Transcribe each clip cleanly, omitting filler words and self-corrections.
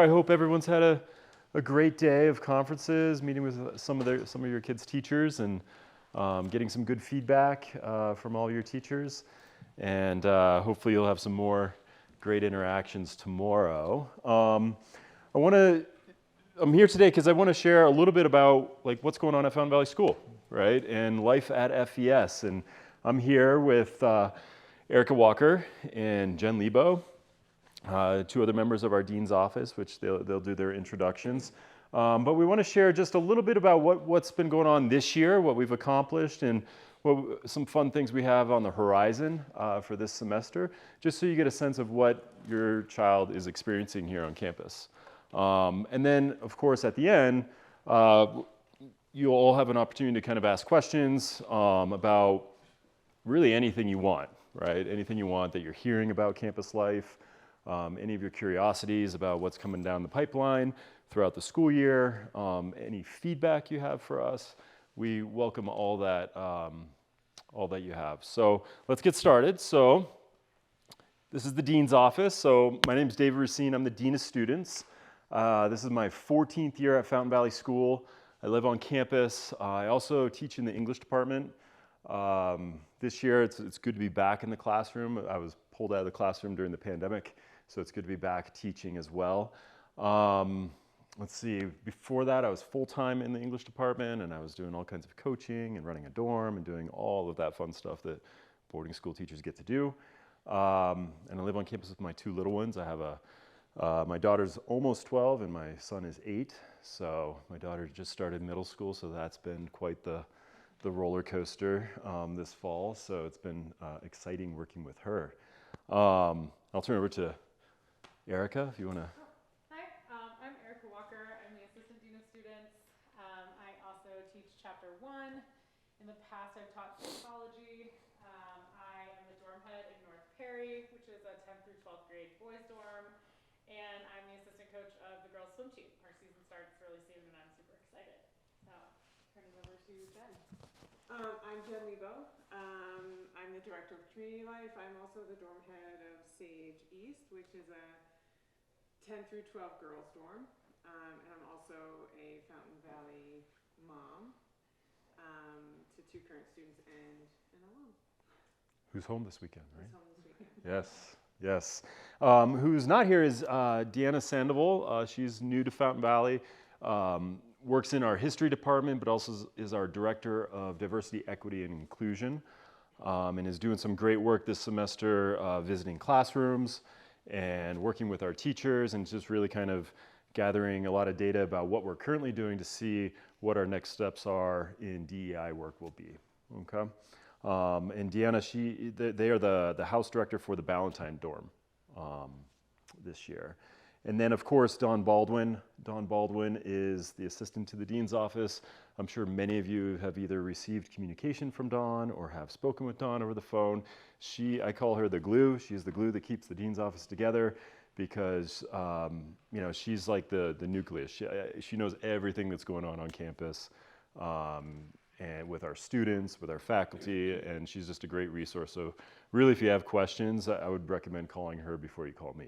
I hope everyone's had a great day of conferences, meeting with some of your kids' teachers, and getting some good feedback from all your teachers. And hopefully you'll have some more great interactions tomorrow. I'm here today because I want to share a little bit about what's going on at Fountain Valley School, right, and life at FVS. And I'm here with Erica Walker and Jen Lebo. Two other members of our dean's office, which they'll do their introductions. But we want to share just a little bit about what's been going on this year, what we've accomplished, and some fun things we have on the horizon for this semester, just so you get a sense of what your child is experiencing here on campus. And then, of course, at the end, you'll all have an opportunity to kind of ask questions about really anything you want, right? Anything you want that you're hearing about campus life. Any of your curiosities about what's coming down the pipeline throughout the school year, any feedback you have for us, we welcome all that you have. So let's get started. So this is the dean's office. So my name is David Racine. I'm the dean of students. This is my 14th year at Fountain Valley School. I live on campus. I also teach in the English department. This year, it's good to be back in the classroom. I was pulled out of the classroom during the pandemic, so it's good to be back teaching as well. Let's see, before that I was full-time in the English department, and I was doing all kinds of coaching and running a dorm and doing all of that fun stuff that boarding school teachers get to do. And I live on campus with my two little ones. I have my daughter's almost 12 and my son is 8. So my daughter just started middle school, so that's been quite the roller coaster this fall. So it's been exciting working with her. I'll turn it over to Erica, if you want to. Hi, I'm Erica Walker. I'm the Assistant Dean of Students. I also teach Chapter 1. In the past, I've taught psychology. I am the dorm head in North Perry, which is a 10th through 12th grade boys dorm. And I'm the assistant coach of the girls swim team. Our season starts really soon, and I'm super excited. So, turn it over to Jen. I'm Jen Lebo. I'm the director of community life. I'm also the dorm head of Sage East, which is a 10 through 12 girls dorm. And I'm also a Fountain Valley mom to two current students and an alum. Who's home this weekend, right? Who's home this weekend. Yes. Who's not here is Deanna Sandoval. She's new to Fountain Valley. Works in our history department, but also is our director of diversity, equity, and inclusion, and is doing some great work this semester visiting classrooms and working with our teachers, and just really kind of gathering a lot of data about what we're currently doing to see what our next steps are in DEI work will be. Okay, and Deanna, they are the house director for the Ballantyne dorm this year. And then, of course, Dawn Baldwin. Dawn Baldwin is the assistant to the dean's office. I'm sure many of you have either received communication from Dawn or have spoken with Dawn over the phone. I call her the glue. She's the glue that keeps the dean's office together because, she's like the nucleus. She knows everything that's going on campus, and with our students, with our faculty, and she's just a great resource. So really, if you have questions, I would recommend calling her before you call me.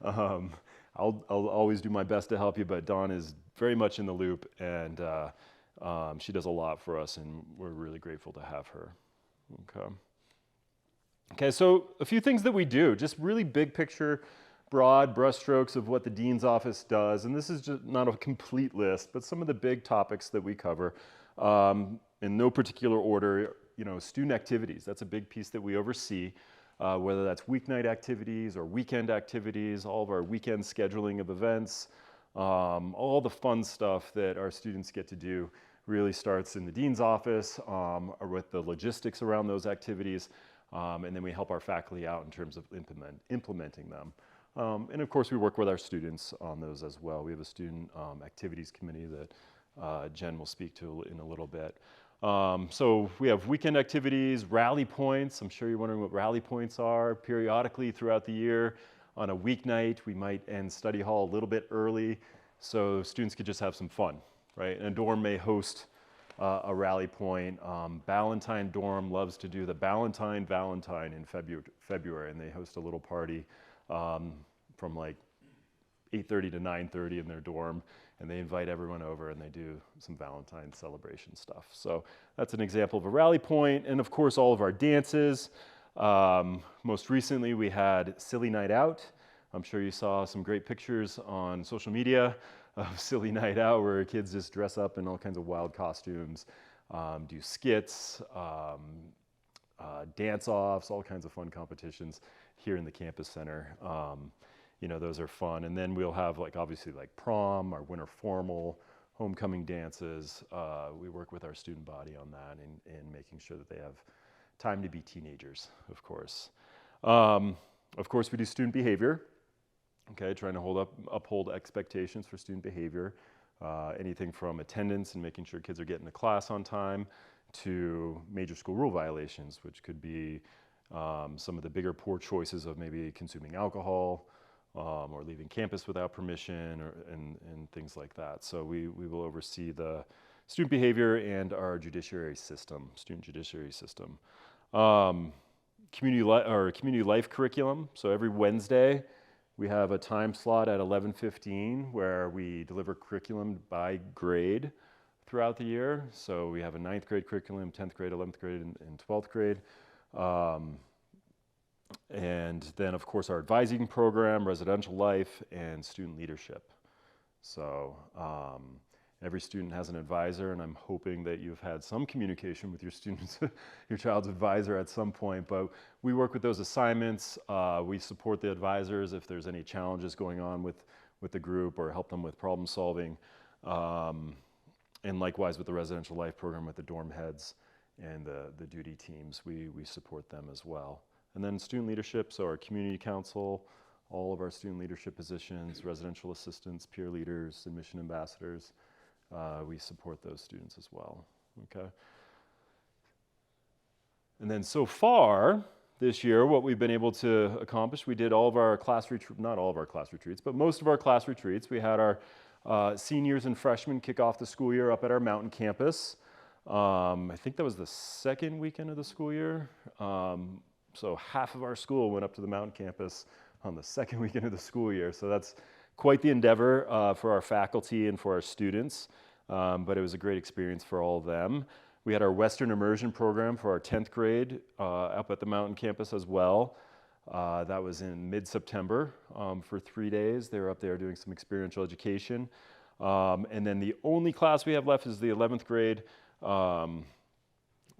I'll always do my best to help you, but Dawn is very much in the loop, and she does a lot for us, and we're really grateful to have her. Okay, so a few things that we do, just really big picture, broad brushstrokes of what the dean's office does, and this is just not a complete list, but some of the big topics that we cover. In no particular order, student activities, that's a big piece that we oversee. Whether that's weeknight activities or weekend activities, all of our weekend scheduling of events, all the fun stuff that our students get to do really starts in the dean's office or with the logistics around those activities, and then we help our faculty out in terms of implementing them. And of course, we work with our students on those as well. We have a student activities committee that Jen will speak to in a little bit. So we have weekend activities, rally points. I'm sure you're wondering what rally points are. Periodically throughout the year, on a weeknight, we might end study hall a little bit early so students could just have some fun, right? And a dorm may host a rally point. Ballantyne dorm loves to do the Ballantyne Valentine in February, and they host a little party from like 8:30 to 9:30 in their dorm, and they invite everyone over and they do some Valentine's celebration stuff. So that's an example of a rally point. And of course, all of our dances. Most recently, we had Silly Night Out. I'm sure you saw some great pictures on social media of Silly Night Out, where kids just dress up in all kinds of wild costumes, do skits, dance-offs, all kinds of fun competitions here in the campus center. Those are fun. And then we'll have obviously prom, our winter formal, homecoming dances. We work with our student body on that and making sure that they have time to be teenagers, of course. Of course, we do student behavior. Okay, trying to uphold expectations for student behavior. Anything from attendance and making sure kids are getting to class on time to major school rule violations, which could be some of the bigger poor choices of maybe consuming alcohol or leaving campus without permission and things like that. So we will oversee the student behavior and our student judiciary system. Community life curriculum. So every Wednesday, we have a time slot at 11:15 where we deliver curriculum by grade throughout the year. So we have a 9th grade curriculum, 10th grade, 11th grade, and 12th grade. And then, of course, our advising program, residential life, and student leadership. So every student has an advisor, and I'm hoping that you've had some communication with your students, your child's advisor at some point. But we work with those assignments. We support the advisors if there's any challenges going on with the group or help them with problem solving. And likewise with the residential life program with the dorm heads and the duty teams, we support them as well. And then student leadership, so our community council, all of our student leadership positions, residential assistants, peer leaders, admission ambassadors, we support those students as well, okay? And then so far this year, what we've been able to accomplish, we did all of our not all of our class retreats, but most of our class retreats. We had our seniors and freshmen kick off the school year up at our mountain campus. I think that was the second weekend of the school year. So half of our school went up to the mountain campus on the second weekend of the school year. So that's quite the endeavor for our faculty and for our students, but it was a great experience for all of them. We had our Western Immersion program for our 10th grade up at the mountain campus as well. That was in mid-September for 3 days. They were up there doing some experiential education. And then the only class we have left is the 11th grade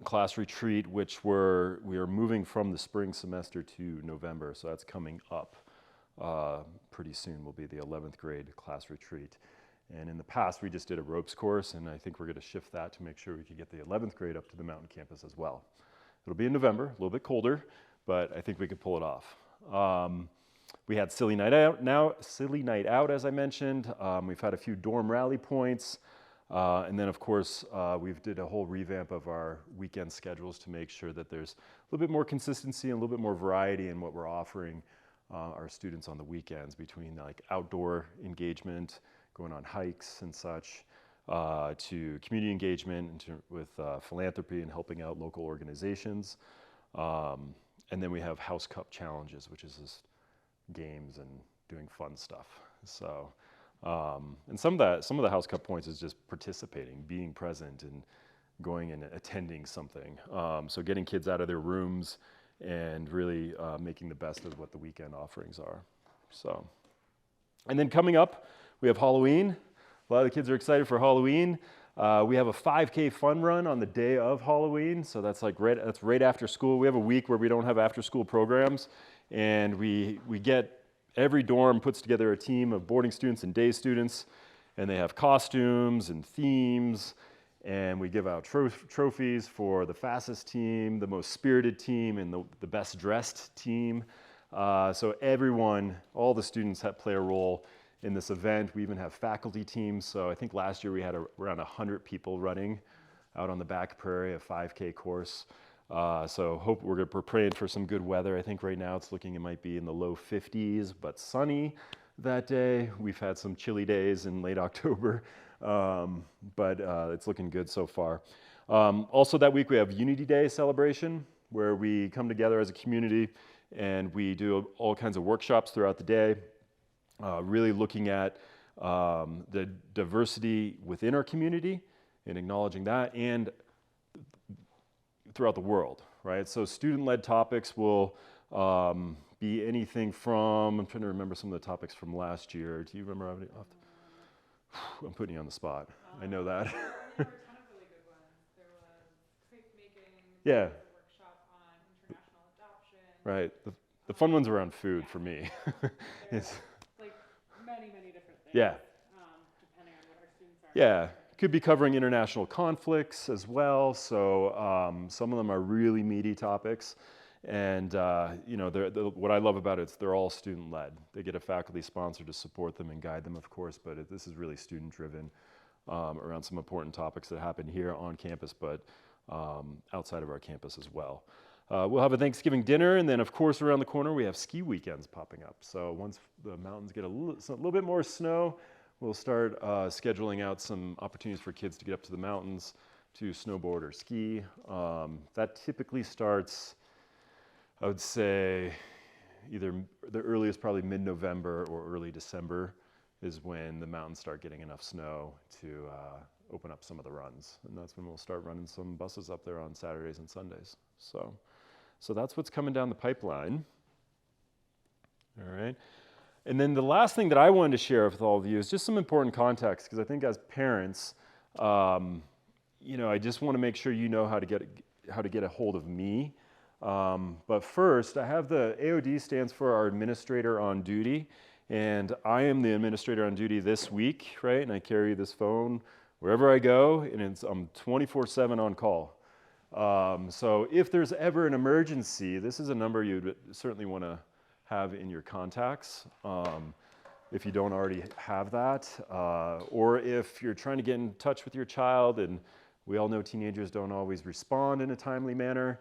class retreat, which we are moving from the spring semester to November. So that's coming up pretty soon will be the 11th grade class retreat. And in the past, we just did a ropes course, and I think we're going to shift that to make sure we can get the 11th grade up to the mountain campus as well. It'll be in November, a little bit colder, but I think we could pull it off. We had Silly Night Out, as I mentioned. We've had a few dorm rally points. And then, of course, we've did a whole revamp of our weekend schedules to make sure that there's a little bit more consistency and a little bit more variety in what we're offering our students on the weekends, between outdoor engagement, going on hikes and such, to community engagement with philanthropy and helping out local organizations. And then we have House Cup challenges, which is just games and doing fun stuff. So, and some of the House Cup points is just participating, being present, and going and attending something. So getting kids out of their rooms and really making the best of what the weekend offerings are. So, and then coming up, we have Halloween. A lot of the kids are excited for Halloween. We have a 5K fun run on the day of Halloween, so that's right after school. We have a week where we don't have after-school programs, and we get every dorm puts together a team of boarding students and day students, and they have costumes and themes, and we give out trophies for the fastest team, the most spirited team, and the best dressed team. So everyone, all the students play a role in this event. We even have faculty teams. So I think last year we had around 100 people running out on the back prairie, a 5K course. So we're praying for some good weather. I think right now it might be in the low 50s, but sunny that day. We've had some chilly days in late October, but it's looking good so far. Also that week we have Unity Day celebration, where we come together as a community and we do all kinds of workshops throughout the day. really looking at the diversity within our community and acknowledging that, and throughout the world, right? So student-led topics will be anything from, I'm trying to remember some of the topics from last year. Do you remember any? I'm putting you on the spot. I know that. There were a ton of really good ones. There was crepe making. Yeah. There was a workshop on international adoption. Right. The fun ones around food for me. There's like many different things. Yeah. Depending on what our students are. Yeah. Could be covering international conflicts as well. So some of them are really meaty topics. And what I love about it is they're all student-led. They get a faculty sponsor to support them and guide them, of course, but this is really student-driven around some important topics that happen here on campus, but outside of our campus as well. We'll have a Thanksgiving dinner, and then, of course, around the corner we have ski weekends popping up. So once the mountains get a little bit more snow, we'll start scheduling out some opportunities for kids to get up to the mountains to snowboard or ski. That typically starts, I would say, either the earliest, probably mid-November or early December is when the mountains start getting enough snow to open up some of the runs. And that's when we'll start running some buses up there on Saturdays and Sundays. So that's what's coming down the pipeline. All right. And then the last thing that I wanted to share with all of you is just some important context, because I think as parents, I just want to make sure you know how to get a hold of me. But first, I have the AOD stands for our administrator on duty, and I am the administrator on duty this week, right? And I carry this phone wherever I go, and I'm 24/7 on call. So if there's ever an emergency, this is a number you'd certainly want to have in your contacts, if you don't already have that, or if you're trying to get in touch with your child, and we all know teenagers don't always respond in a timely manner,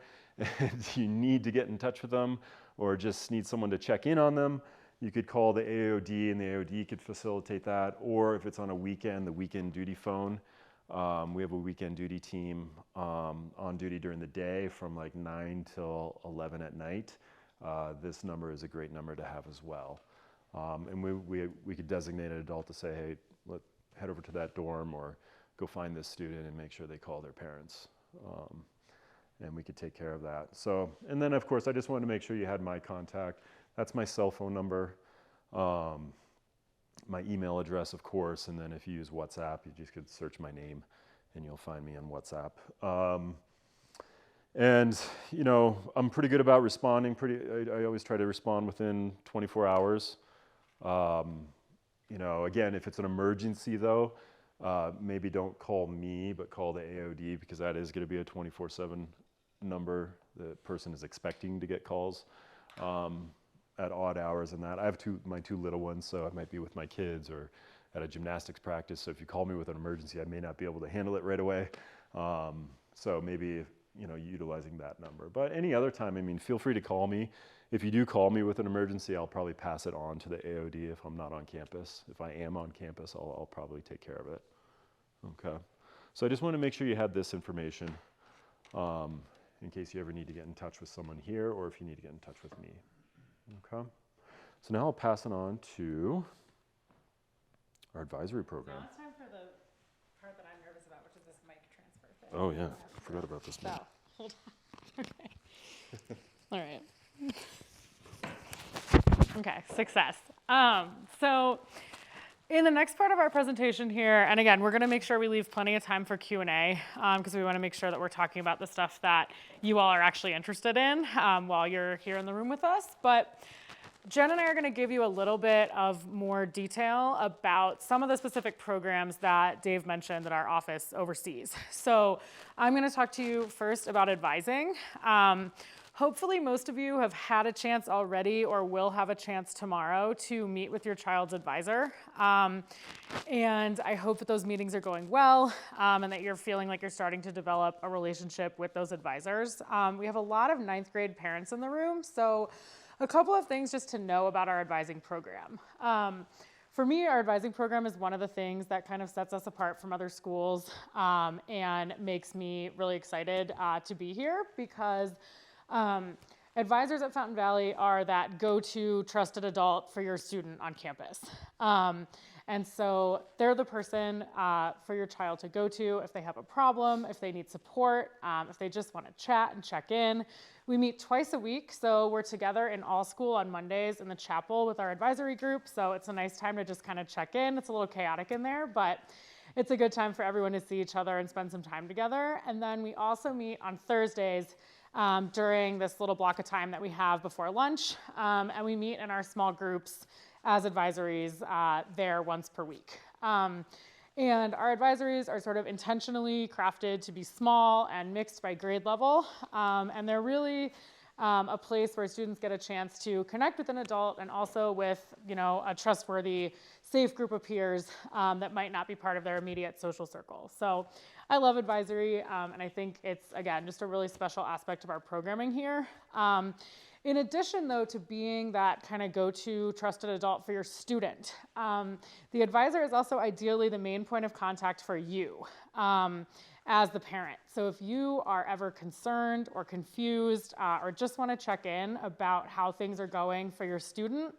and you need to get in touch with them, or just need someone to check in on them, you could call the AOD, and the AOD could facilitate that. Or if it's on a weekend, the weekend duty phone. We have a weekend duty team on duty during the day from like 9 till 11 at night. This number is a great number to have as well. And we could designate an adult to say, hey, head over to that dorm or go find this student and make sure they call their parents. And we could take care of that. So, and then of course, I just wanted to make sure you had my contact. That's my cell phone number, my email address, of course, and then if you use WhatsApp, you just could search my name and you'll find me on WhatsApp. And, I'm pretty good about responding. I always try to respond within 24 hours. Again, if it's an emergency though, maybe don't call me, but call the AOD, because that is going to be a 24/7 number. The person is expecting to get calls at odd hours and that. I have my two little ones, so I might be with my kids or at a gymnastics practice. So if you call me with an emergency, I may not be able to handle it right away. So maybe, utilizing that number. But any other time, feel free to call me. If you do call me with an emergency, I'll probably pass it on to the AOD if I'm not on campus. If I am on campus, I'll probably take care of it. Okay. So I just want to make sure you had this information in case you ever need to get in touch with someone here or if you need to get in touch with me. Okay. So now I'll pass it on to our advisory program. Now it's time for the part that I'm nervous about, which is this mic transfer thing. Oh yeah, I forgot about this one. So, hold on. Okay. All right. Okay, success. So in the next part of our presentation here, and again, we're gonna make sure we leave plenty of time for Q&A because we wanna make sure that we're talking about the stuff that you all are actually interested in while you're here in the room with us. But Jen and I are gonna give you a little bit of more detail about some of the specific programs that Dave mentioned that our office oversees. So I'm gonna talk to you first about advising. Hopefully most of you have had a chance already or will have a chance tomorrow to meet with your child's advisor. And I hope that those meetings are going well and that you're feeling like you're starting to develop a relationship with those advisors. We have a lot of 9th grade parents in the room, so a couple of things just to know about our advising program. For me, our advising program is one of the things that kind of sets us apart from other schools and makes me really excited to be here because advisors at Fountain Valley are that go-to trusted adult for your student on campus. And so they're the person for your child to go to if they have a problem, if they need support, if they just want to chat and check in. We meet twice a week, so we're together in all school on Mondays in the chapel with our advisory group, so it's a nice time to just kind of check in. It's a little chaotic in there, but it's a good time for everyone to see each other and spend some time together. And then we also meet on Thursdays during this little block of time that we have before lunch, and we meet in our small groups as advisories there once per week. And our advisories are sort of intentionally crafted to be small and mixed by grade level, and they're really a place where students get a chance to connect with an adult and also with, a trustworthy, safe group of peers that might not be part of their immediate social circle. So I love advisory, and I think it's, again, just a really special aspect of our programming here. In addition, though, to being that kind of go-to trusted adult for your student, the advisor is also ideally the main point of contact for you as the parent. So if you are ever concerned or confused or just want to check in about how things are going for your student,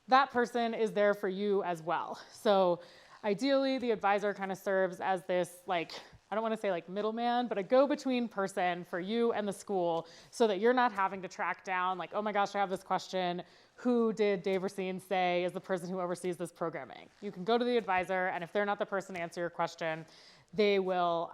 that person is there for you as well. So ideally, the advisor kind of serves as this, I don't want to say middleman, but a go-between person for you and the school so that you're not having to track down oh my gosh, I have this question. Who did Dave Racine say is the person who oversees this programming? You can go to the advisor, and if they're not the person to answer your question, they will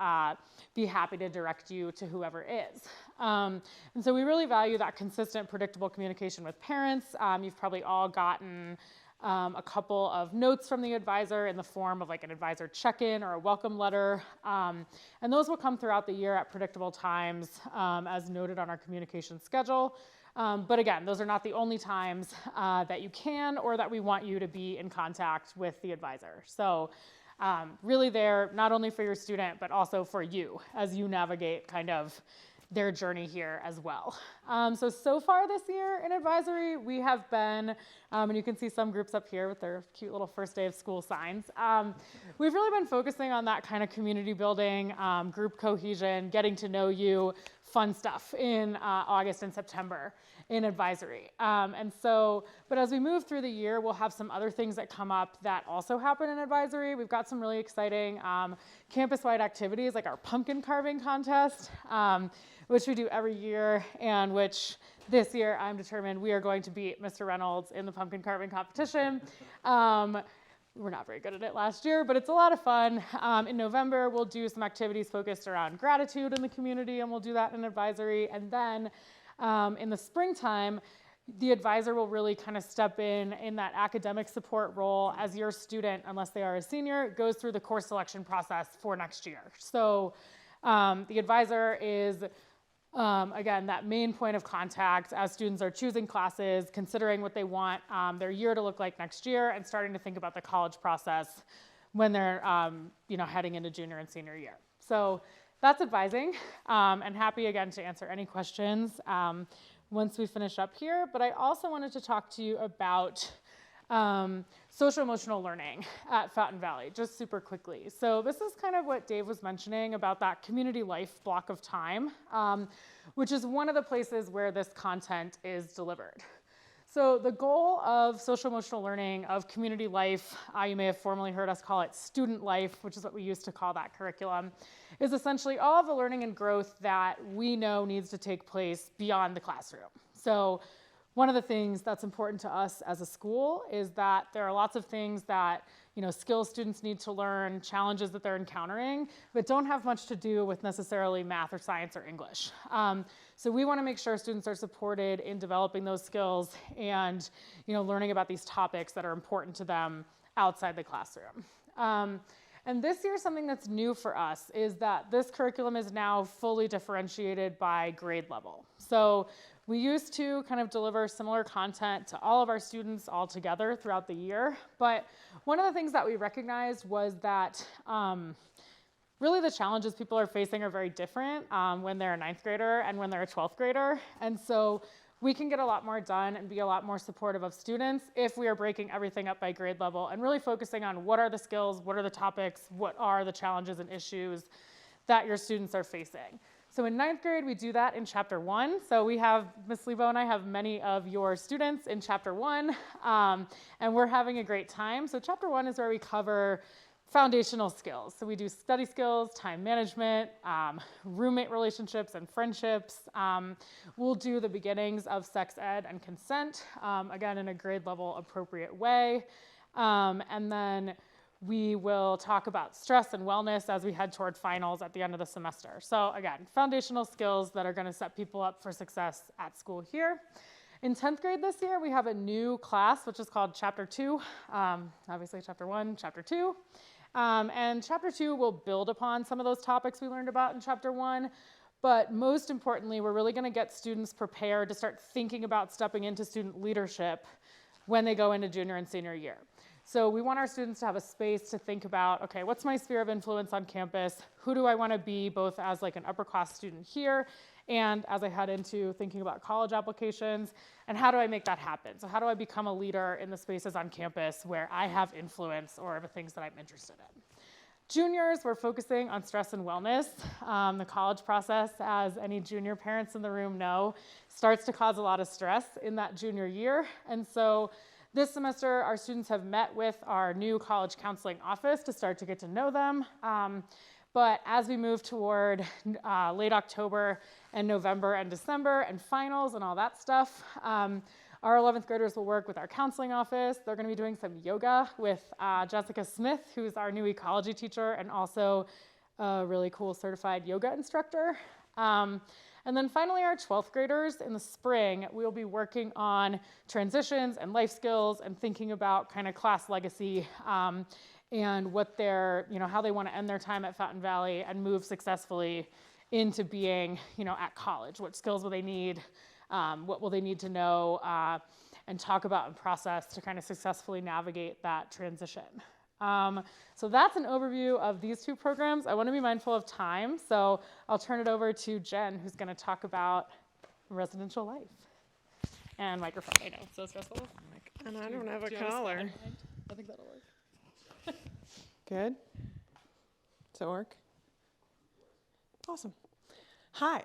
be happy to direct you to whoever is. And so we really value that consistent, predictable communication with parents. You've probably all gotten a couple of notes from the advisor in the form of an advisor check-in or a welcome letter. And those will come throughout the year at predictable times as noted on our communication schedule. But again, those are not the only times that you can or that we want you to be in contact with the advisor. So really there not only for your student, but also for you as you navigate kind of their journey here as well. So far this year in advisory, we have been, and you can see some groups up here with their cute little first day of school signs. We've really been focusing on that kind of community building, group cohesion, getting to know you, fun stuff in August and September in advisory. But as we move through the year, we'll have some other things that come up that also happen in advisory. We've got some really exciting campus-wide activities like our pumpkin carving contest, which we do every year, and which this year I'm determined we are going to beat Mr. Reynolds in the pumpkin carving competition. We were not very good at it last year, but it's a lot of fun. In November, we'll do some activities focused around gratitude in the community, and we'll do that in advisory. And then in the springtime, the advisor will really kind of step in that academic support role as your student, unless they are a senior, goes through the course selection process for next year. So the advisor is again, that main point of contact as students are choosing classes, considering what they want their year to look like next year, and starting to think about the college process when they're heading into junior and senior year. So that's advising, and happy again to answer any questions once we finish up here. But I also wanted to talk to you about social emotional learning at Fountain Valley, just super quickly. So this is kind of what Dave was mentioning about that community life block of time, which is one of the places where this content is delivered. So the goal of social emotional learning, of community life, you may have formerly heard us call it student life, which is what we used to call that curriculum, is essentially all of the learning and growth that we know needs to take place beyond the classroom. So one of the things that's important to us as a school is that there are lots of things that, skills students need to learn, challenges that they're encountering, but don't have much to do with necessarily math or science or English. So we want to make sure students are supported in developing those skills and, learning about these topics that are important to them outside the classroom. And this year, something that's new for us is that this curriculum is now fully differentiated by grade level. So we used to kind of deliver similar content to all of our students all together throughout the year, but one of the things that we recognized was that really the challenges people are facing are very different when they're a 9th grader and when they're a 12th grader, and so we can get a lot more done and be a lot more supportive of students if we are breaking everything up by grade level and really focusing on what are the skills, what are the topics, what are the challenges and issues that your students are facing. So in 9th grade, we do that in chapter 1. So we have, Miss Lebo and I have many of your students in chapter 1, and we're having a great time. So chapter 1 is where we cover foundational skills. So we do study skills, time management, roommate relationships and friendships. We'll do the beginnings of sex ed and consent, again, in a grade level appropriate way. And then we will talk about stress and wellness as we head toward finals at the end of the semester. So again, foundational skills that are going to set people up for success at school here. In 10th grade this year, we have a new class, which is called Chapter 2. Obviously, Chapter 1, Chapter 2. And Chapter 2 will build upon some of those topics we learned about in Chapter 1. But most importantly, we're really going to get students prepared to start thinking about stepping into student leadership when they go into junior and senior year. So we want our students to have a space to think about, okay, what's my sphere of influence on campus? Who do I want to be, both as like an upper class student here and as I head into thinking about college applications, and how do I make that happen? So how do I become a leader in the spaces on campus where I have influence or the things that I'm interested in? Juniors, we're focusing on stress and wellness. The college process, as any junior parents in the room know, starts to cause a lot of stress in that junior year. And so this semester, our students have met with our new college counseling office to start to get to know them. But as we move toward late October and November and December and finals and all that stuff, our 11th graders will work with our counseling office. They're going to be doing some yoga with Jessica Smith, who's our new ecology teacher and also a really cool certified yoga instructor. And then finally, our 12th graders in the spring, we'll be working on transitions and life skills and thinking about kind of class legacy and what they're, how they want to end their time at Fountain Valley and move successfully into being, at college. What skills will they need? What will they need to know and talk about and process to kind of successfully navigate that transition? So that's an overview of these two programs. I want to be mindful of time, so I'll turn it over to Jen, who's going to talk about residential life. And microphone, I know, so stressful. And I don't have a Do you have collar. spot in mind? I think that'll work. Good? Does that work? Awesome. Hi.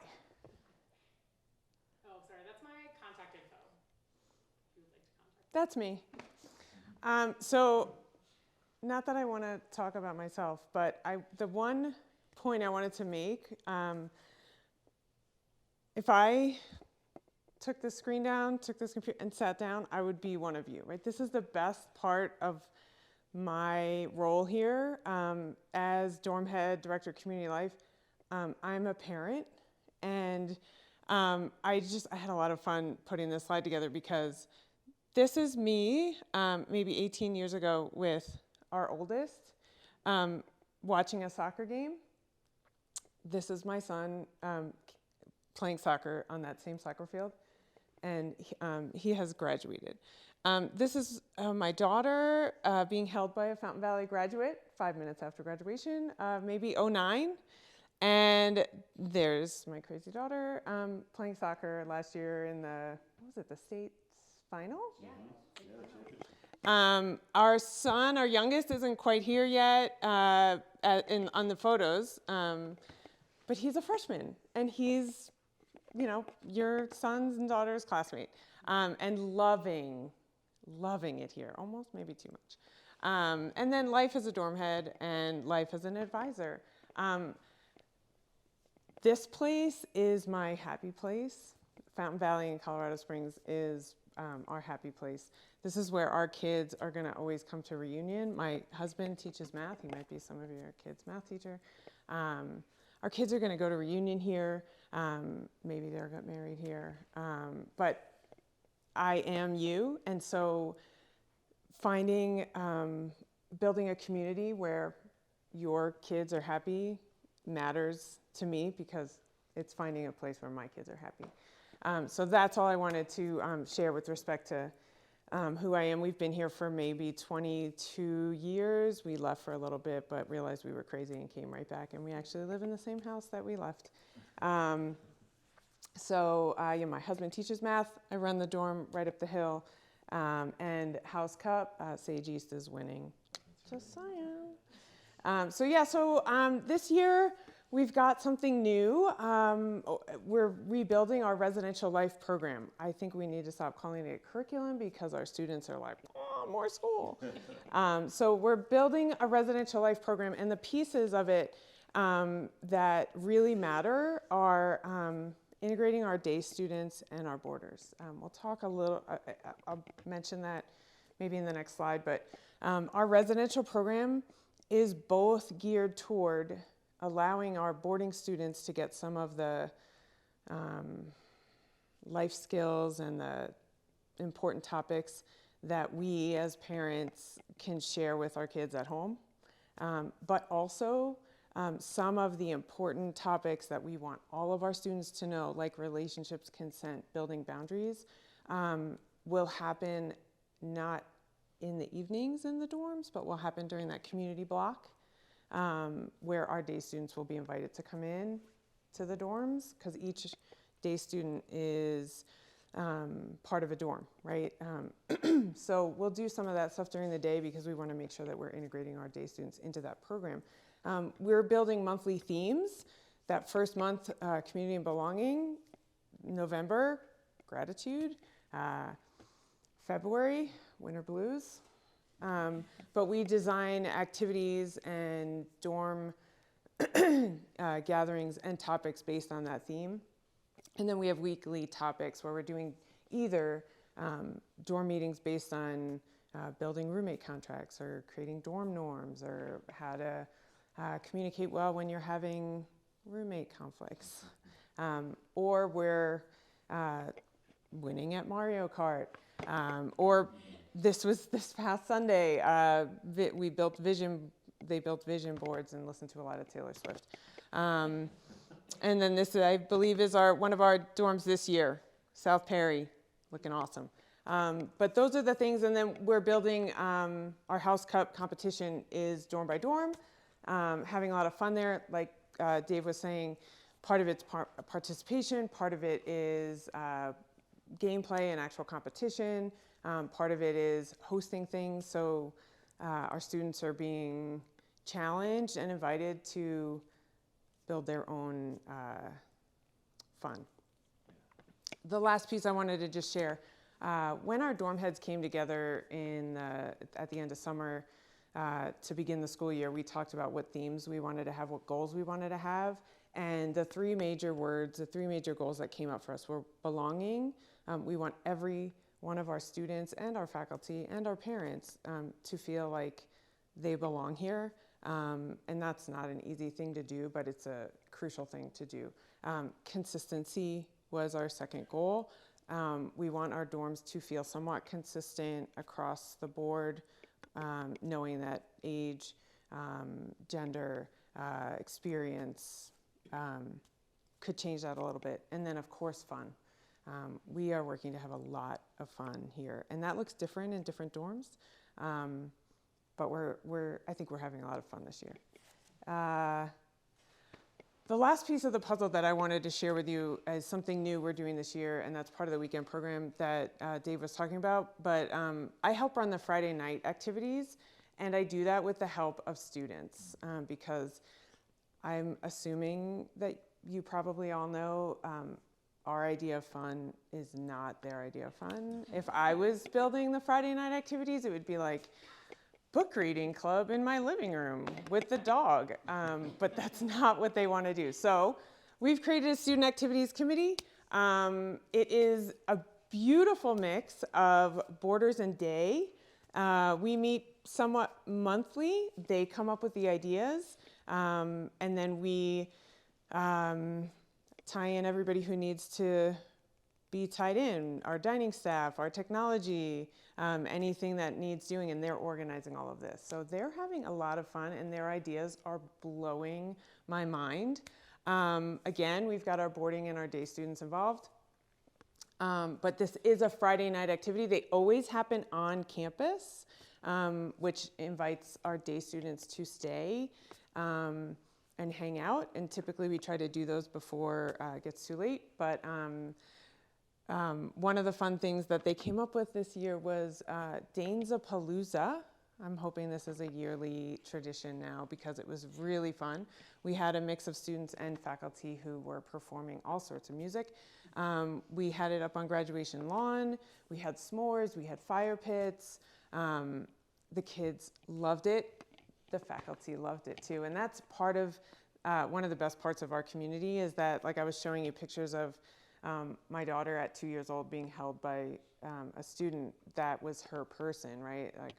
Oh, sorry, that's my contact info. If you would like to contact That's me. So, not that I want to talk about myself, but the one point I wanted to make, if I took the screen down, took this computer and sat down, I would be one of you, right? This is the best part of my role here as dorm head, director of community life. I'm a parent, and I had a lot of fun putting this slide together because this is me maybe 18 years ago with our oldest watching a soccer game. This is my son playing soccer on that same soccer field, and he has graduated. This is my daughter being held by a Fountain Valley graduate 5 minutes after graduation, maybe 09. And there's my crazy daughter playing soccer last year in the state final? Yeah. Our son, our youngest, isn't quite here yet on the photos, but he's a freshman, and he's, your son's and daughter's classmate, and loving it here, almost maybe too much. And then life as a dorm head and life as an advisor. This place is my happy place. Fountain Valley in Colorado Springs is our happy place. This is where our kids are going to always come to reunion. My husband teaches math. He might be some of your kids' math teacher. Our kids are going to go to reunion here. Maybe they'll get married here. But I am you, and so building a community where your kids are happy matters to me because it's finding a place where my kids are happy. So that's all I wanted to share with respect to who I am. We've been here for maybe 22 years. We left for a little bit, but realized we were crazy and came right back. And we actually live in the same house that we left. My husband teaches math. I run the dorm right up the hill. And House Cup, Sage East is winning. Just saying. This year we've got something new. We're rebuilding our residential life program. I think we need to stop calling it a curriculum because our students are like, oh, more school. So we're building a residential life program, and the pieces of it that really matter are integrating our day students and our boarders. We'll talk a little, I'll mention that maybe in the next slide, but our residential program is both geared toward allowing our boarding students to get some of the life skills and the important topics that we as parents can share with our kids at home, but also some of the important topics that we want all of our students to know, like relationships, consent, building boundaries, will happen not in the evenings in the dorms, but will happen during that community block. Where our day students will be invited to come in to the dorms, because each day student is part of a dorm, right? So we'll do some of that stuff during the day because we want to make sure that we're integrating our day students into that program. We're building monthly themes. That first month, community and belonging. November, gratitude. February, winter blues. But we design activities and dorm gatherings and topics based on that theme. And then we have weekly topics where we're doing either dorm meetings based on building roommate contracts or creating dorm norms or how to communicate well when you're having roommate conflicts. Or we're winning at Mario Kart. Or this was this past Sunday. They built vision boards and listened to a lot of Taylor Swift. And then this, I believe, is one of our dorms this year, South Perry, looking awesome. But those are the things, and then we're building our House Cup competition is dorm by dorm, having a lot of fun there. Like Dave was saying, part of it's participation, part of it is gameplay and actual competition. Part of it is hosting things, so our students are being challenged and invited to build their own fun. The last piece I wanted to just share, when our dorm heads came together at the end of summer to begin the school year, we talked about what themes we wanted to have, what goals we wanted to have, and the three major goals that came up for us were belonging. We want every one of our students and our faculty and our parents to feel like they belong here. And that's not an easy thing to do, but it's a crucial thing to do. Consistency was our second goal. We want our dorms to feel somewhat consistent across the board, knowing that age, gender, experience could change that a little bit. And then, of course, fun. We are working to have a lot of fun here, and that looks different in different dorms, but I think we're having a lot of fun this year. The last piece of the puzzle that I wanted to share with you is something new we're doing this year, and that's part of the weekend program that Dave was talking about, but I help run the Friday night activities, and I do that with the help of students, because I'm assuming that you probably all know our idea of fun is not their idea of fun. If I was building the Friday night activities, it would be like book reading club in my living room with the dog, but that's not what they want to do. So we've created a student activities committee. It is a beautiful mix of boarders and day. We meet somewhat monthly. They come up with the ideas, and then we tie in everybody who needs to be tied in, our dining staff, our technology, anything that needs doing, and they're organizing all of this. So they're having a lot of fun, and their ideas are blowing my mind. Again, we've got our boarding and our day students involved, but this is a Friday night activity. They always happen on campus, which invites our day students to stay and hang out, and typically we try to do those before it gets too late, but one of the fun things that they came up with this year was Danezapalooza, I'm hoping this is a yearly tradition now because it was really fun. We had a mix of students and faculty who were performing all sorts of music. We had it up on graduation lawn. We had s'mores. We had fire pits. The kids loved it. The faculty loved it too. And that's part of one of the best parts of our community is that, like I was showing you pictures of my daughter at 2 years old being held by a student that was her person, right? Like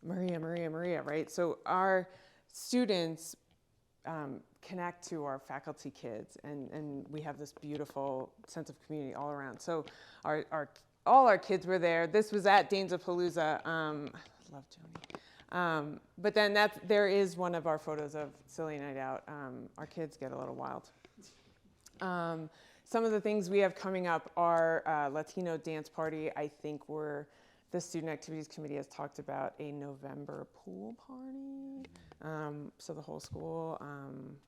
Maria, right? So our students connect to our faculty kids, and we have this beautiful sense of community all around. So all our kids were there. This was at Danesapalooza. I love Joni. But then there is one of our photos of Silly Night Out. Our kids get a little wild. Some of the things we have coming up are Latino dance party. I think the Student Activities Committee has talked about a November pool party. So the whole school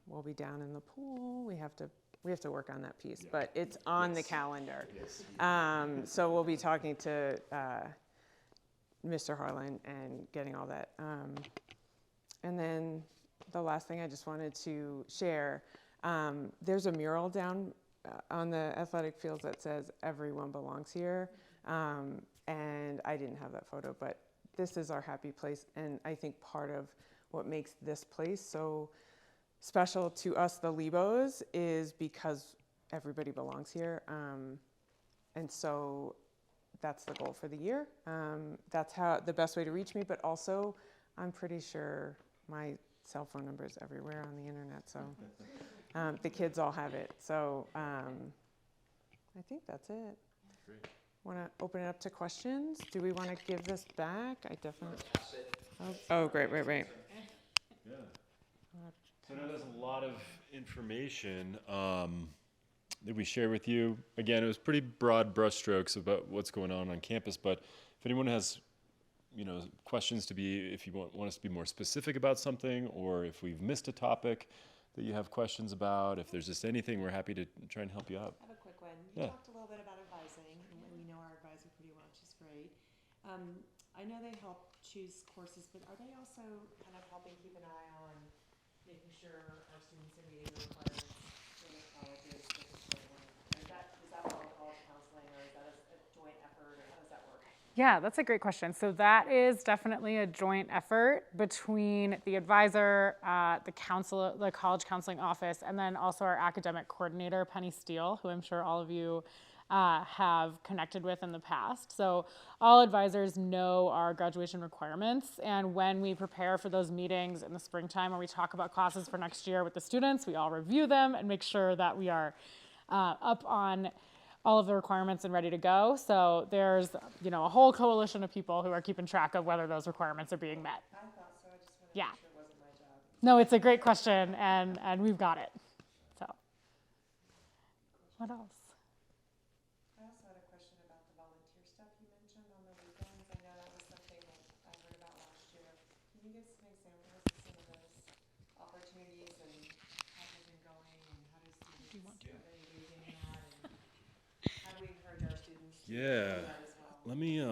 will be down in the pool. We have to work on that piece, but it's on the calendar. So we'll be talking to Mr. Harlan and getting all that. And then the last thing I just wanted to share, there's a mural down on the athletic fields that says everyone belongs here. And I didn't have that photo, but this is our happy place. And I think part of what makes this place so special to us, the Lebos, is because everybody belongs here. And so that's the goal for the year. That's the best way to reach me, but also I'm pretty sure my cell phone number is everywhere on the internet. So the kids all have it. So I think that's it. Great. Want to open it up to questions? Do we want to give this back? I definitely. Oh, great. Yeah. So I know there's a lot of information that we share with you. Again, it was pretty broad brushstrokes about what's going on campus, but if anyone has, questions if you want us to be more specific about something, or if we've missed a topic that you have questions about, if there's just anything, we're happy to try and help you out. I have a quick one. You Yeah. talked a little bit about advising, and we know our advisor pretty well, which is great. I know they help choose courses, but are they also kind of helping keep an eye on making sure our students are meeting the requirements for the colleges? Is that all college counseling, or is that a joint effort, or how does that work? Yeah, that's a great question. So that is definitely a joint effort between the advisor, the college counseling office, and then also our academic coordinator, Penny Steele, who I'm sure all of you have connected with in the past. So all advisors know our graduation requirements, and when we prepare for those meetings in the springtime where we talk about classes for next year with the students, we all review them and make sure that we are up on all of the requirements and ready to go. So there's, a whole coalition of people who are keeping track of whether those requirements are being met. I thought so. I just wanted to Yeah. make sure it wasn't my job. No, it's a great question, and we've got it. So, what else? I also had a question about the volunteer stuff you mentioned on the weekends. I know that was something that I heard about last year. Can you give some examples of some of those opportunities and how they've been going, and how do students are engaging in that, and how do we encourage our students to do Yeah. that as well? Let me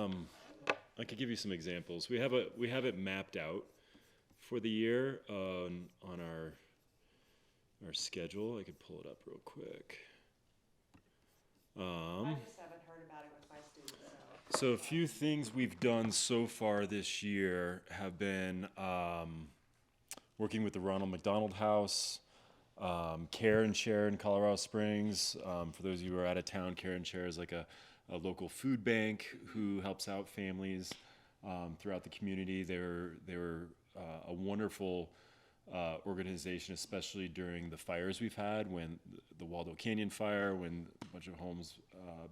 I could give you some examples. We have it mapped out for the year on our schedule. I could pull it up real quick. I just haven't heard about it with my students. So a few things we've done so far this year have been working with the Ronald McDonald House, Care and Share in Colorado Springs. For those of you who are out of town, Care and Share is like a local food bank who helps out families throughout the community. They were a wonderful organization, especially during the fires we've had, when the Waldo Canyon fire, when a bunch of homes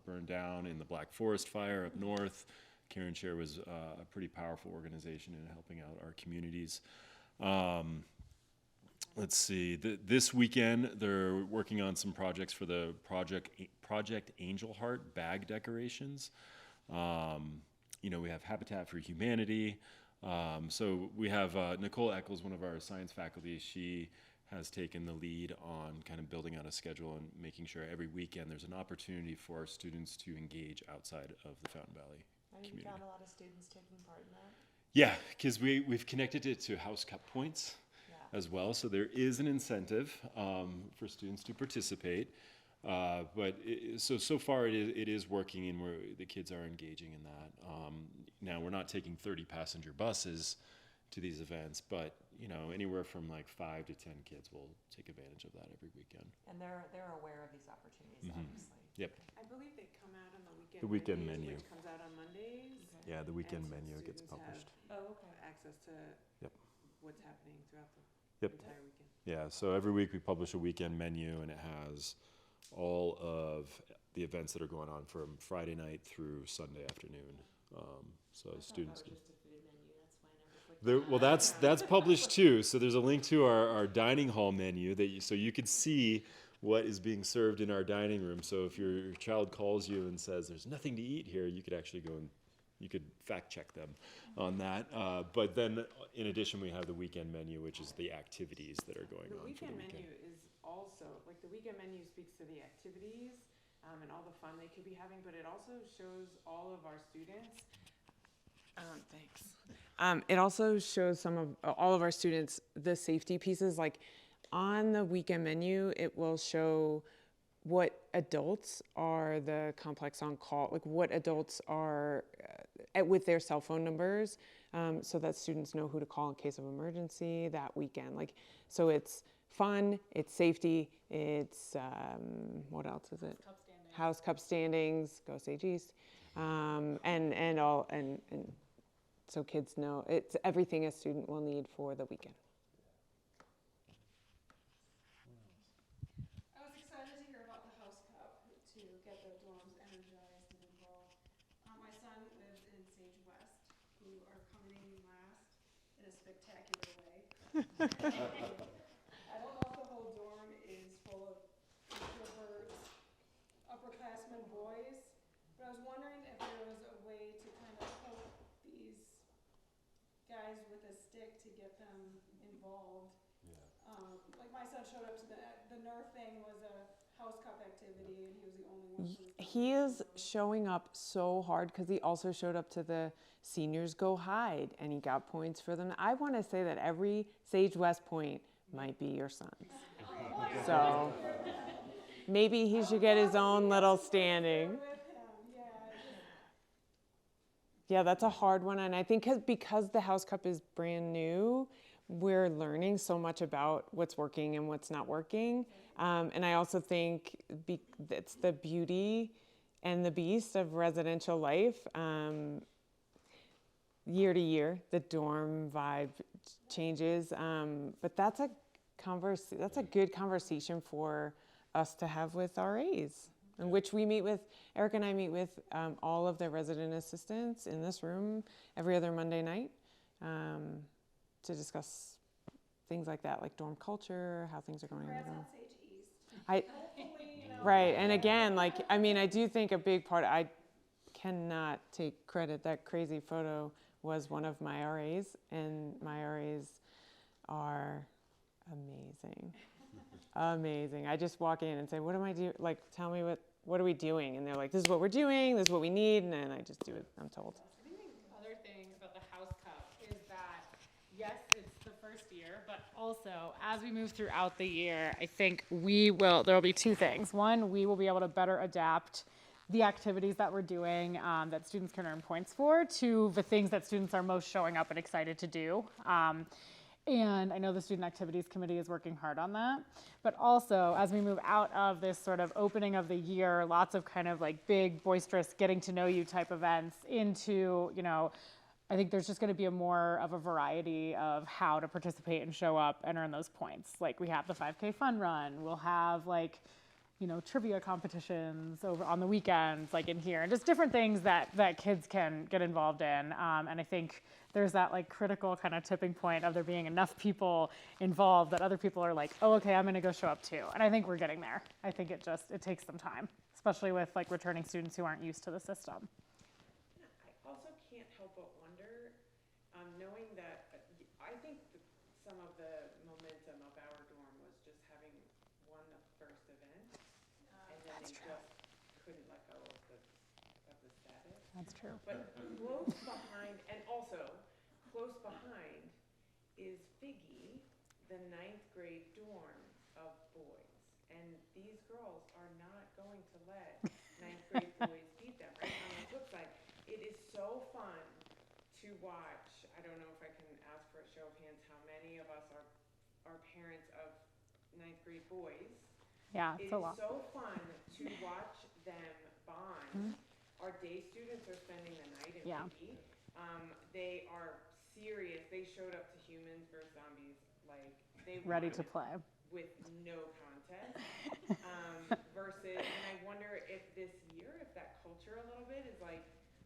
burned down, in the Black Forest fire up north. Care and Share was a pretty powerful organization in helping out our communities. Let's see. This weekend, they're working on some projects for the Project Angel Heart bag decorations. We have Habitat for Humanity. So we have Nicole Eccles, one of our science faculty. She has taken the lead on kind of building out a schedule and making sure every weekend there's an opportunity for our students to engage outside of the Fountain Valley Have you community. found a lot of students taking part in that? Yeah, because we've connected it to House Cup points Yeah. as well. So there is an incentive for students to participate. So far it is working, and the kids are engaging in that. Now we're not taking 30 passenger buses to these events, but anywhere from like 5 to 10 kids will take advantage of that every weekend. And they're aware of these opportunities, Mhm. obviously. Yep. I believe they come out on the weekend. The weekend menu. Which comes out on Mondays. Okay. Yeah, the weekend And so menu gets students published. have Oh, okay. access to Yep. what's happening throughout the Yep. entire weekend. Yeah, so every week we publish a weekend menu, and it has all of the events that are going on from Friday night through Sunday afternoon. So students can. Just a food menu, that's why I never clicked. Well, that's published too. So there's a link to our dining hall menu so you can see what is being served in our dining room. So if your child calls you and says there's nothing to eat here, you could actually go and you could fact check them on that. But then in addition, we have the weekend menu, which is the activities that are going The on for the weekend weekend. menu is also, like, the weekend menu speaks to the activities and all the fun they could be having, but it also shows all of our students. Thanks. It also shows all of our students the safety pieces. Like on the weekend menu, it will show what adults are the complex on call, like what adults are with their cell phone numbers, so that students know who to call in case of emergency that weekend. Like, so it's fun, it's safety, it's what else is it? Cup standing. House Cup standings, go Sage East, and so kids know it's everything a student will need for the weekend. I was excited to hear about the House Cup to get the dorms energized and involved. My son lives in Sage West, who are coming in last in a spectacular way. I don't know if the whole dorm is full of introverts, upperclassmen boys, but I was wondering if there was a way to kind of help these guys with a stick to get them involved. Like my son showed up to the Nerf thing was a House Cup activity, and he was the only one. He is showing up so hard because he also showed up to the Seniors Go Hide, and he got points for them. I want to say that every Sage West point might be your son's. So maybe he should get his own little standing. Yeah, that's a hard one, and I think because the House Cup is brand new, we're learning so much about what's working and what's not working. And I also think it's the beauty and the beast of residential life. Year to year, the dorm vibe changes, but that's a good conversation for us to have with RAs, in which we meet with, Eric and I meet with all of the resident assistants in this room every other Monday night to discuss things like that, like dorm culture, how things are going in the dorm. Sage East. Right, and again, I do think a big part, I cannot take credit, that crazy photo was one of my RAs, and my RAs are amazing. Amazing. I just walk in and say, what am I doing? Like, tell me what are we doing? And they're like, this is what we're doing, this is what we need, and then I just do it, I'm told. I think the other thing about the House Cup is that, yes, it's the first year, but also as we move throughout the year, I think there will be two things. One, we will be able to better adapt the activities that we're doing that students can earn points for to the things that students are most showing up and excited to do. And I know the Student Activities Committee is working hard on that. But also, as we move out of this sort of opening of the year, lots of kind of like big, boisterous, getting to know you type events into, I think there's just going to be more of a variety of how to participate and show up and earn those points. Like we have the 5K fun run. We'll have trivia competitions over on the weekends, like in here, and just different things that kids can get involved in. And I think there's that critical kind of tipping point of there being enough people involved that other people are like, oh, okay, I'm going to go show up too. And I think we're getting there. I think it takes some time, especially with returning students who aren't used to the system. I also can't help but wonder, knowing that I think some of the momentum of our dorm was just having won the first event, and then they just couldn't let go of the status. That's true. But close behind, and also close behind is Figgy, the 9th grade dorm of boys. And these girls are not going to let 9th grade boys beat them, right? On the flip side, it is so fun to watch. I don't know if I can ask for a show of hands how many of us are parents of 9th grade boys. Yeah, It it's a is lot. so fun to watch them bond. Our day students are spending the night in Yeah. Figgy. They are serious. They showed up to Humans vs. Zombies like they Ready wanted to play. with no contest. Versus, and I wonder if this year, if that culture a little bit is like,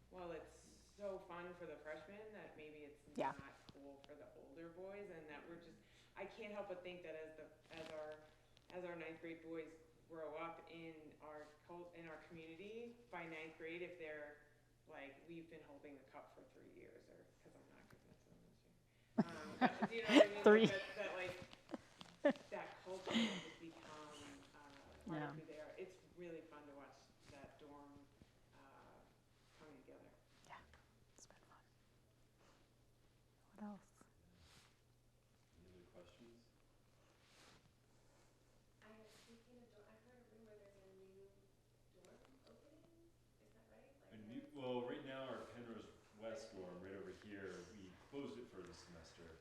well, it's so fun for the freshmen that maybe it's Yeah. not cool for the older boys, and that we're just, I can't help but think that as our 9th grade boys grow up in our community by 9th grade, if they're like, we've been holding the cup for 3 years, or because I'm not giving it to them this year. Do you know what I mean? 3. That culture has become part Yeah. of who they are. It's really fun to watch that dorm coming together. Yeah, it's been fun. What else? Any other questions? I was thinking of, I've heard a rumor there's a new dorm opening, is that right? Well, right now our Penrose West dorm, right over here, we closed it for the semester.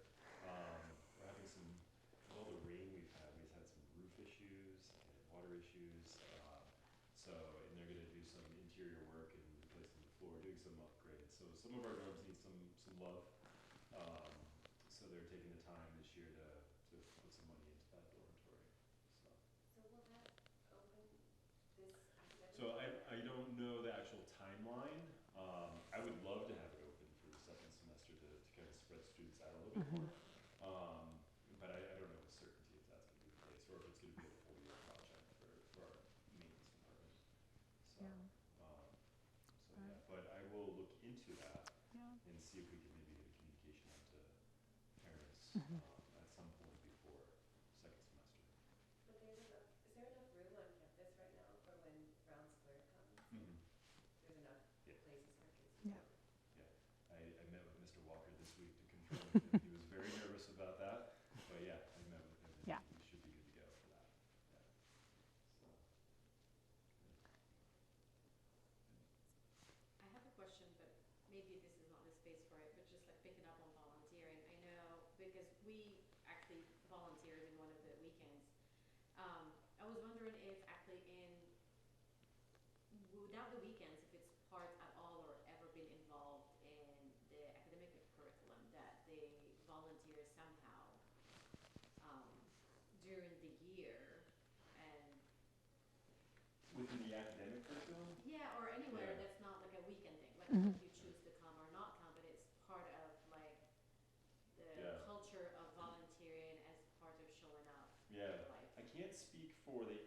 We're having some, with all the rain we've had some roof issues and water issues. And they're gonna do some interior work and replacing the floor, doing some upgrades. So some of our dorms need some love. So they're taking the time this year to put some money into that dormitory. So will that open this academic So year? I don't know the actual timeline. I would love to have it open for the second semester to kind of spread students out a little bit more. But I don't know with certainty if that's going to be the case or if it's going to be a full year project for our maintenance department. So, Yeah. yeah, but I will look into that Yeah. and see if we can maybe get a communication out to parents at some point before second semester. But is there enough room on campus right now for when Brown Square comes? There's enough Yeah. places for kids to Yeah. go? I met with Mr. Walker this week to confirm with him. He was very nervous about that, but yeah, I met with him and Yeah. we should be good to go for that. Yeah. So, I have a question, but maybe this is not the space for it, but just like picking up on volunteering. I know because we actually volunteered in one of the weekends. I was wondering if actually without the weekends, if it's part at all or ever been involved in the academic curriculum that they volunteer somehow during the year and within the academic curriculum? yeah, or anywhere Yeah. that's not like a weekend thing. Like if you choose to come or not come, but it's part of like the Yeah. culture of volunteering as part of showing up. Yeah, Like I can't speak for the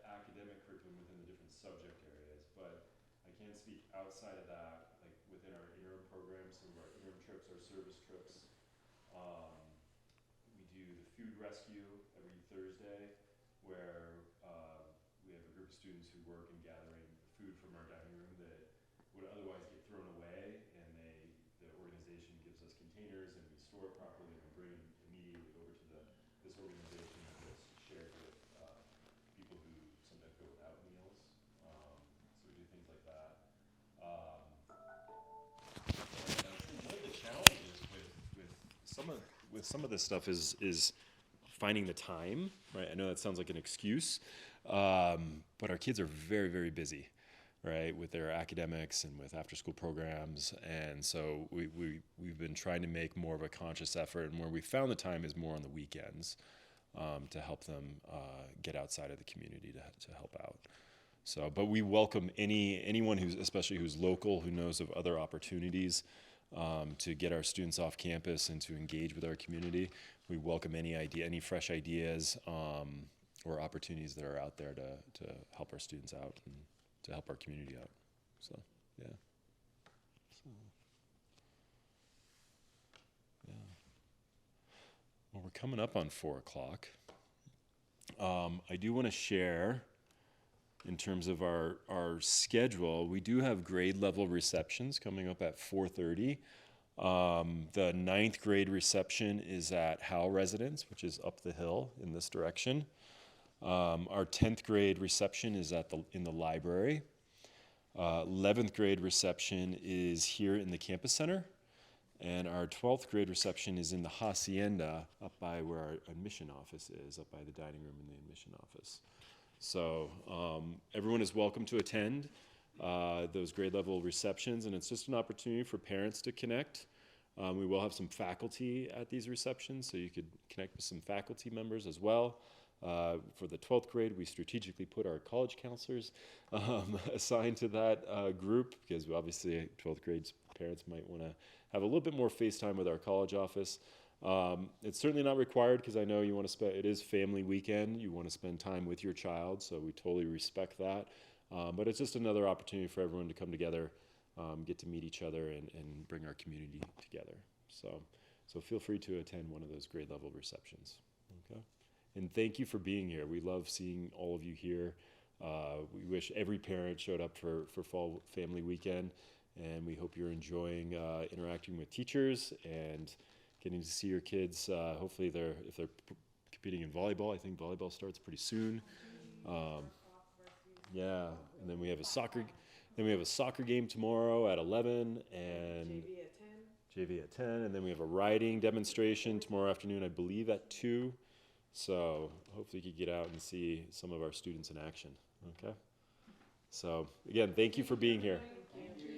academic curriculum within the different subject areas, but I can speak outside of that, like within our interim programs, some of our interim trips, our service trips. We do the food rescue every Thursday, where we have a group of students who work in gathering food from our dining room that would otherwise get thrown away, and the organization gives us containers and we store it properly and we bring it immediately over to this organization that gets shared with people who sometimes go without meals. So we do things like that. And one of the challenges with some of this stuff is finding the time, right? I know that sounds like an excuse, but our kids are very, very busy, right, with their academics and with after-school programs, and so we've been trying to make more of a conscious effort, and where we found the time is more on the weekends to help them get outside of the community to help out. So, but we welcome anyone especially who's local, who knows of other opportunities to get our students off campus and to engage with our community. We welcome any fresh ideas or opportunities that are out there to help our students out and to help our community out. So, yeah. Well, we're coming up on 4 o'clock. I do want to share, in terms of our schedule, we do have grade level receptions coming up at 4:30 The 9th grade reception is at Howe Residence, which is up the hill in this direction. Our 10th grade reception is in the library. 11th grade reception is here in the campus center. And our 12th grade reception is in the hacienda up by where our admission office is, up by the dining room in the admission office. So everyone is welcome to attend those grade level receptions, and it's just an opportunity for parents to connect. We will have some faculty at these receptions, so you could connect with some faculty members as well. For the 12th grade, we strategically put our college counselors assigned to that group, because obviously 12th grade parents might want to have a little bit more face time with our college office. It's certainly not required, because I know you want to spend, it is family weekend, you want to spend time with your child, so we totally respect that. But it's just another opportunity for everyone to come together, get to meet each other, and bring our community together. So feel free to attend one of those grade level receptions. Okay? And thank you for being here. We love seeing all of you here. We wish every parent showed up for Fall Family Weekend, and we hope you're enjoying interacting with teachers and getting to see your kids. Hopefully, if they're competing in volleyball, I think volleyball starts pretty soon. Yeah, and then we have a soccer game tomorrow at 11, and JV at 10, and then we have a riding demonstration tomorrow afternoon, I believe at 2. So hopefully you can get out and see some of our students in action. Okay. So again, thank you for being here. Thank you.